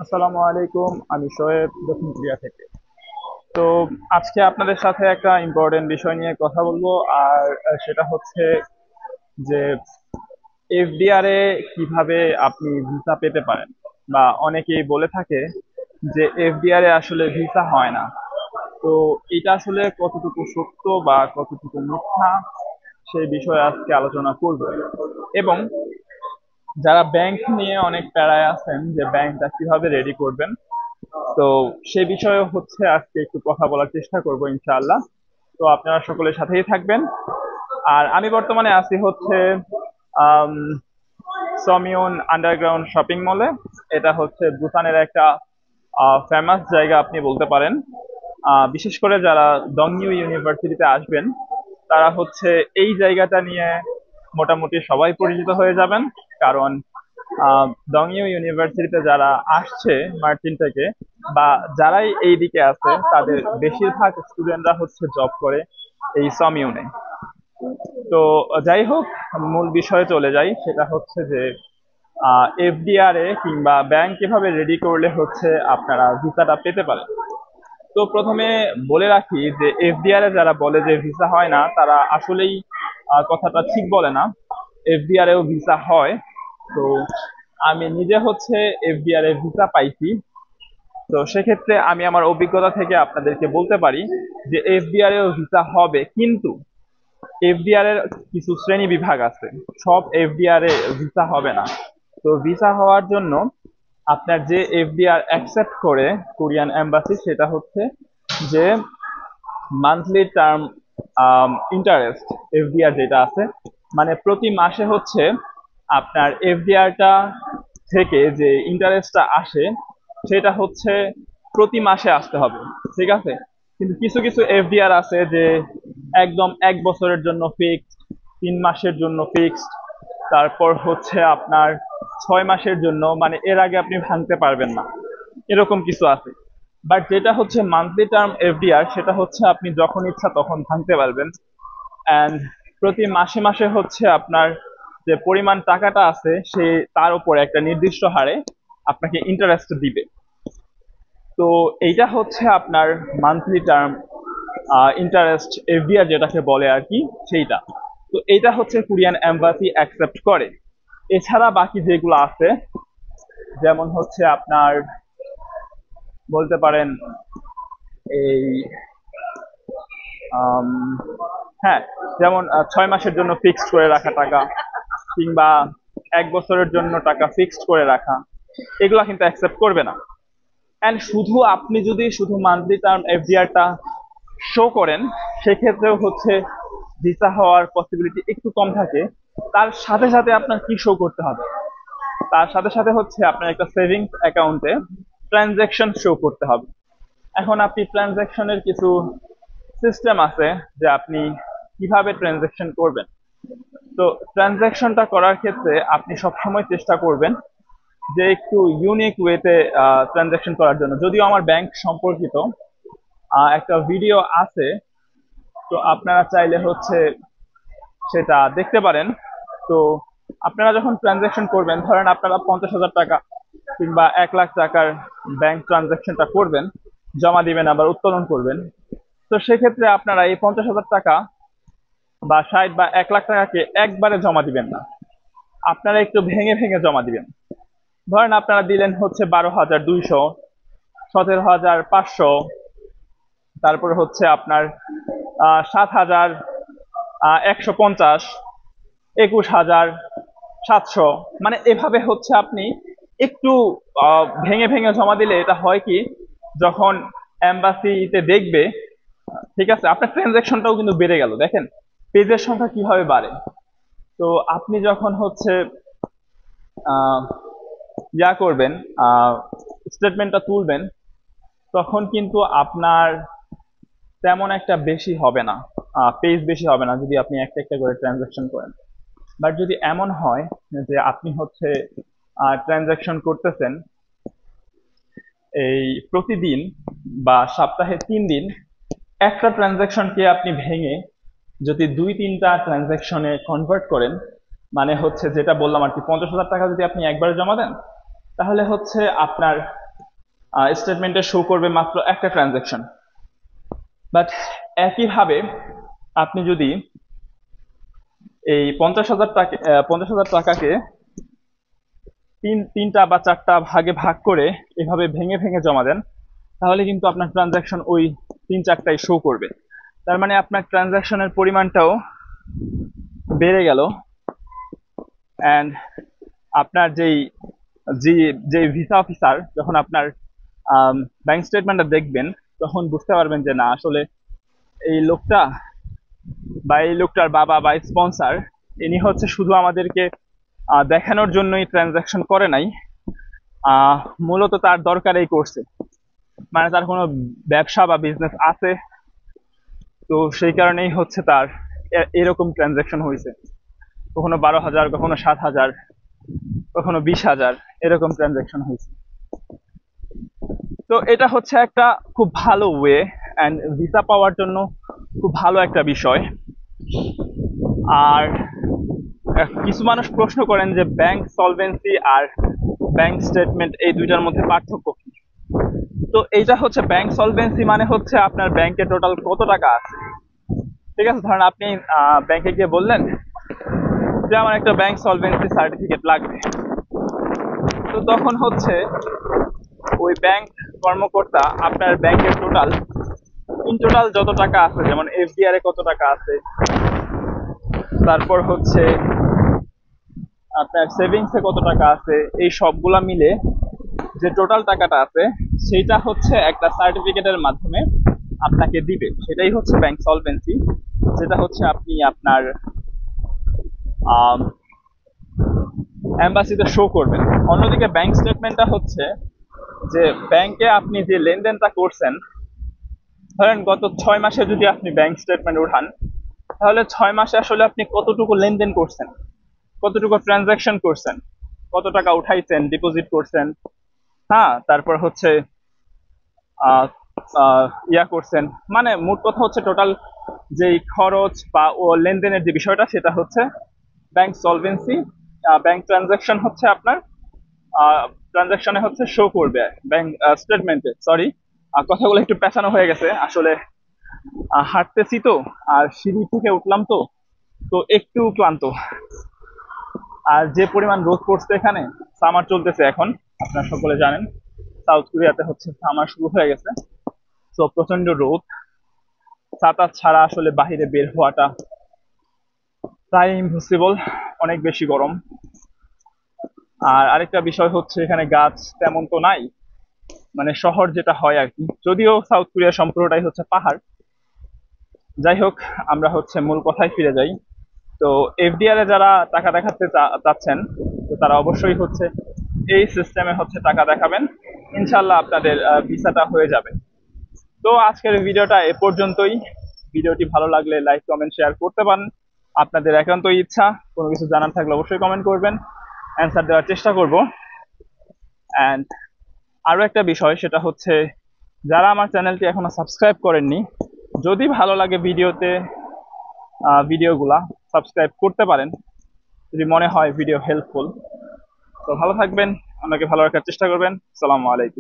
আসসালামু আলাইকুম। আমি শোয়েব, দক্ষিণ কোরিয়া থেকে। তো আজকে আপনাদের সাথে একটা ইম্পর্টেন্ট বিষয় নিয়ে কথা বলবো। আর সেটা হচ্ছে যে এফডিআর এ কিভাবে আপনি ভিসা পেতে পারেন, বা অনেকেই বলে থাকে যে এফডিআর এ আসলে ভিসা হয় না। তো এটা আসলে কতটুকু সত্য বা কতটুকু মিথ্যা, সেই বিষয়ে আজকে আলোচনা করব। এবং যারা ব্যাংক নিয়ে অনেক প্যারায় আছেন যে ব্যাংকটা কিভাবে রেডি করবেন, তো সে বিষয়ে হচ্ছে আজকে একটু কথা বলার চেষ্টা করব ইনশাআল্লাহ। তো আপনারা সকলের সাথেই থাকবেন। আর আমি বর্তমানে আছি হচ্ছে আম, সমিউন আন্ডারগ্রাউন্ড শপিং মলে। এটা হচ্ছে বুসানের একটা ফেমাস জায়গা আপনি বলতে পারেন। বিশেষ করে যারা দংইউ ইউনিভার্সিটিতে আসবেন, তারা হচ্ছে এই জায়গাটা নিয়ে মোটামুটি সবাই পরিচিত হয়ে যাবেন। কারণ দংইউ ইউনিভার্সিটিতে যারা আসছে মার্চিন থেকে, বা যারাই এই দিকে আছে, তাদের বেশিরভাগ স্টুডেন্টরা হচ্ছে জব করে এই সমিউনে। তো যাই হোক, মূল বিষয়ে চলে যাই। সেটা হচ্ছে যে এফডিআর এ কিংবা ব্যাংক কিভাবে রেডি করলে হচ্ছে আপনারা ভিসাটা পেতে পারেন। তো প্রথমে বলে রাখি যে এফডিআর এ যারা বলে যে ভিসা হয় না, তারা আসলেই কথাটা ঠিক বলে না। এফডিআর এও ভিসা হয়। তো আমি নিজে হচ্ছে এফডিআর এ ভিসা পাইছি। তো সেক্ষেত্রে আমি আমার অভিজ্ঞতা থেকে আপনাদেরকে বলতে পারি যে এফডিআর এও ভিসা হবে, কিন্তু এফডিআর এর কিছু শ্রেণী বিভাগ আছে। সব এফডিআর এ ভিসা হবে না। তো ভিসা হওয়ার জন্য আপনার যে এফডিআর অ্যাকসেপ্ট করে কোরিয়ান এম্বাসি, সেটা হচ্ছে যে মান্থলি টার্ম ইন্টারেস্ট এফডিআর যেটা আছে, মানে প্রতি মাসে হচ্ছে আপনার এফডিআরটা থেকে যে ইন্টারেস্টটা আসে, সেটা হচ্ছে প্রতি মাসে আসতে হবে। ঠিক আছে। কিন্তু কিছু কিছু এফডিআর আছে যে একদম 1 বছরের জন্য ফিক্সড, 3 মাসের জন্য ফিক্সড, তারপর হচ্ছে আপনার 6 মাসের জন্য, মানে এর আগে আপনি ভাঙতে পারবেন না, এরকম কিছু আছে। বাট যেটা হচ্ছে মান্থলি টার্ম এফডিআর, সেটা হচ্ছে আপনি যখন ইচ্ছা তখন ভাঙতে পারবেন। অ্যান্ড প্রতি মাসে মাসে হচ্ছে আপনার যে পরিমাণ টাকাটা আছে, সে তার উপরে একটা নির্দিষ্ট হারে আপনাকে ইন্টারেস্ট দিবে। তো এইটা হচ্ছে আপনার মান্থলি টার্ম ইন্টারেস্ট এফডিআর যেটাকে বলে আর কি, সেইটা। তো এইটা হচ্ছে কোরিয়ান এম্বাসি অ্যাকসেপ্ট করে। এছাড়া বাকি যেগুলো আছে, যেমন হচ্ছে আপনার বলতে পারেন এই আম, হ্যাঁ, যেমন 6 মাসের জন্য ফিক্সড করে রাখা টাকা, কিংবা 1 বছরের জন্য টাকা ফিক্সড করে রাখা, এগুলা কিন্তু অ্যাকসেপ্ট করবে না। অ্যান্ড শুধু আপনি যদি শুধু মান্থলি টার্ম এফডিআরটা শো করেন, সেক্ষেত্রেও হচ্ছে ভিসা হওয়ার পসিবিলিটি একটু কম থাকে। তার সাথে সাথে আপনার কি শো করতে হবে, তার সাথে সাথে হচ্ছে আপনার একটা সেভিংস অ্যাকাউন্টে ট্রানজ্যাকশন শো করতে হবে। এখন আপনি ট্রানজ্যাকশনের কিছু সিস্টেম আছে যে আপনি কিভাবে ট্রানজ্যাকশন করবেন। তো ট্রানজ্যাকশনটা করার ক্ষেত্রে আপনি সবসময় চেষ্টা করবেন যে একটু ইউনিক ওয়েতে ট্রানজ্যাকশন করার জন্য। যদিও আমার ব্যাংক সম্পর্কিত একটা ভিডিও আছে, তো আপনারা চাইলে হচ্ছে সেটা দেখতে পারেন। তো আপনারা যখন ট্রানজ্যাকশন করবেন, ধরেন আপনারা 50,000 টাকা কিংবা 1 লাখ টাকার ব্যাংক ট্রানজ্যাকশনটা করবেন, জমা দিবেন আবার উত্তোলন করবেন। তো সেক্ষেত্রে আপনারা এই 50,000 টাকা বা 60 বা 1 লাখ টাকাকে একবারে জমা দিবেন না, আপনারা একটু ভেঙে ভেঙে জমা দিবেন। ধরেন আপনারা দিলেন হচ্ছে 12,200, 17,500, তারপর হচ্ছে আপনার 7,150, 21,700, মানে এভাবে হচ্ছে আপনি একটু ভেঙে ভেঙে জমা দিলে এটা হয় কি, যখন এম্বাসিতে দেখবে, ঠিক আছে, আপনার ট্রানজ্যাকশনটাও কিন্তু বেড়ে গেল। দেখেন পেজের সংখ্যা কিভাবে বাড়ে। তো আপনি যখন হচ্ছে আহ, ইয়া করবেন, স্টেটমেন্টটা তুলবেন, তখন কিন্তু আপনার তেমন একটা বেশি হবে না, পেজ বেশি হবে না যদি আপনি একটা একটা করে ট্রানজ্যাকশন করেন। বাট যদি এমন হয় যে আপনি হচ্ছে ট্রানজ্যাকশন করতেছেন এই প্রতিদিন বা সপ্তাহে 3 দিন, একটা ট্রানজ্যাকশনকে আপনি ভেঙে যদি 2-3টা ট্রানজ্যাকশনে কনভার্ট করেন, মানে হচ্ছে যেটা বললাম আর কি, 50,000 টাকা যদি আপনি একবারে জমা দেন, তাহলে হচ্ছে আপনার স্টেটমেন্টে শো করবে মাত্র একটা ট্রানজ্যাকশন। বাট একইভাবে আপনি যদি এই 50,000 টাকাকে তিনটা বা চারটা ভাগে ভাগ করে এভাবে ভেঙে ভেঙে জমা দেন, তাহলে কিন্তু আপনার ট্রানজ্যাকশন ওই তিন চারটাই শো করবে। তার মানে আপনার ট্রানজ্যাকশনের পরিমাণটাও বেড়ে গেল। অ্যান্ড আপনার যে ভিসা অফিসার যখন আপনার ব্যাংক স্টেটমেন্টটা দেখবেন, তখন বুঝতে পারবেন যে না, আসলে এই লোকটা বা এই লোকটার বাবা বা স্পন্সর, ইনি হচ্ছে শুধু আমাদেরকে দেখানোর জন্যই ট্রানজ্যাকশন করে নাই, মূলত তার দরকারেই করছে। মানে তার কোনো ব্যবসা বা বিজনেস আছে, তো সেই কারণেই হচ্ছে তার এরকম ট্রানজ্যাকশন হয়েছে। কখনো 12,000, কখনো 7,000, কখনো 20,000 এরকম ট্রানজ্যাকশন হয়েছে। তো এটা হচ্ছে একটা খুব ভালো ওয়ে অ্যান্ড ভিসা পাওয়ার জন্য খুব ভালো একটা বিষয়। আর কিছু মানুষ প্রশ্ন করেন যে ব্যাংক সলভেন্সি আর ব্যাংক স্টেটমেন্ট এই দুইটার মধ্যে পার্থক্য কি। তো এইটা হচ্ছে ব্যাংক সলভেন্সি মানে হচ্ছে আপনার ব্যাংকে টোটাল কত টাকা আছে। ঠিক আছে, ধরেন আপনি ব্যাংকে গিয়ে বললেন যে আমার একটা ব্যাংক সলভেন্সি সার্টিফিকেট লাগবে। তো তখন হচ্ছে ওই ব্যাংক কর্মকর্তা আপনার ব্যাংকের টোটাল যত টাকা আছে, যেমন এফডিআর এ কত টাকা আছে, তারপর হচ্ছে আপনার সেভিংসে কত টাকা আছে, এই সবগুলা মিলে যে টোটাল টাকাটা আছে সেইটা হচ্ছে একটা সার্টিফিকেটের মাধ্যমে আপনাকে দিবে। সেটাই হচ্ছে ব্যাংক সলভেন্সি, যেটা হচ্ছে আপনি আপনার এম্বাসিতে শো করবেন। অন্যদিকে ব্যাংক স্টেটমেন্টটা হচ্ছে যে ব্যাংকে আপনি যে লেনদেনটা করছেন, ধরেন গত 6 মাসে যদি আপনি ব্যাংক স্টেটমেন্ট উঠান, তাহলে 6 মাসে আসলে আপনি কতটুকু লেনদেন করছেন, কতটুকু ট্রানজ্যাকশন করছেন, কত টাকা উঠাইছেন, ডিপোজিট করছেন, হ্যাঁ, তারপর হচ্ছে ইয়া করছেন, মানে মোট কথা হচ্ছে টোটাল যেই খরচ বা ও লেনদেনের যে বিষয়টা, সেটা হচ্ছে ব্যাংক সলভেন্সি। ব্যাংক ট্রানজ্যাকশন হচ্ছে আপনার ট্রানজ্যাকশনে হচ্ছে শো করবে ব্যাংক স্টেটমেন্টে। সরি, কথাগুলো একটু পেঁচানো হয়ে গেছে, আসলে হাঁটতেছি তো আর সিঁড়ি থেকে উঠলাম, তো তো একটু ক্লান্ত। আর যে পরিমাণ রোদ পড়ছে এখানে, সামার চলতেছে এখন, আপনারা সকলে জানেন সাউথ কোরিয়াতে হচ্ছে সামার শুরু হয়ে গেছে। তো প্রচন্ড রোদ, ছাতা ছাড়া আসলে বাহিরে বের হওয়াটা প্রায় ইম্পসিবল, অনেক বেশি গরম। আর আরেকটা বিষয় হচ্ছে এখানে গাছ তেমন তো নাই, মানে শহর যেটা হয় আর কি, যদিও সাউথ কোরিয়া সম্পূর্ণটাই হচ্ছে পাহাড়। যাই হোক, আমরা হচ্ছে মূল কথায় ফিরে যাই। তো এফডিআর এ যারা টাকা দেখাতে চাচ্ছেন, তো তারা অবশ্যই হচ্ছে এই সিস্টেমে হচ্ছে টাকা দেখাবেন, ইনশাল্লাহ আপনাদের ভিসাটা হয়ে যাবে। তো আজকের ভিডিওটা এ পর্যন্তই। ভিডিওটি ভালো লাগলে লাইক, কমেন্ট, শেয়ার করতে পারেন। আপনাদের একান্ত ইচ্ছা, কোনো কিছু জানার থাকলে অবশ্যই কমেন্ট করবেন, অ্যান্সার দেওয়ার চেষ্টা করব। অ্যান্ড আরো একটা বিষয়, সেটা হচ্ছে যারা আমার চ্যানেলটি এখনো সাবস্ক্রাইব করেননি, যদি ভালো লাগে ভিডিওগুলা সাবস্ক্রাইব করতে পারেন, যদি মনে হয় ভিডিও হেল্পফুল। তো ভালো থাকবেন, আমাকে ভালো রাখার চেষ্টা করবেন। আসসালামু আলাইকুম।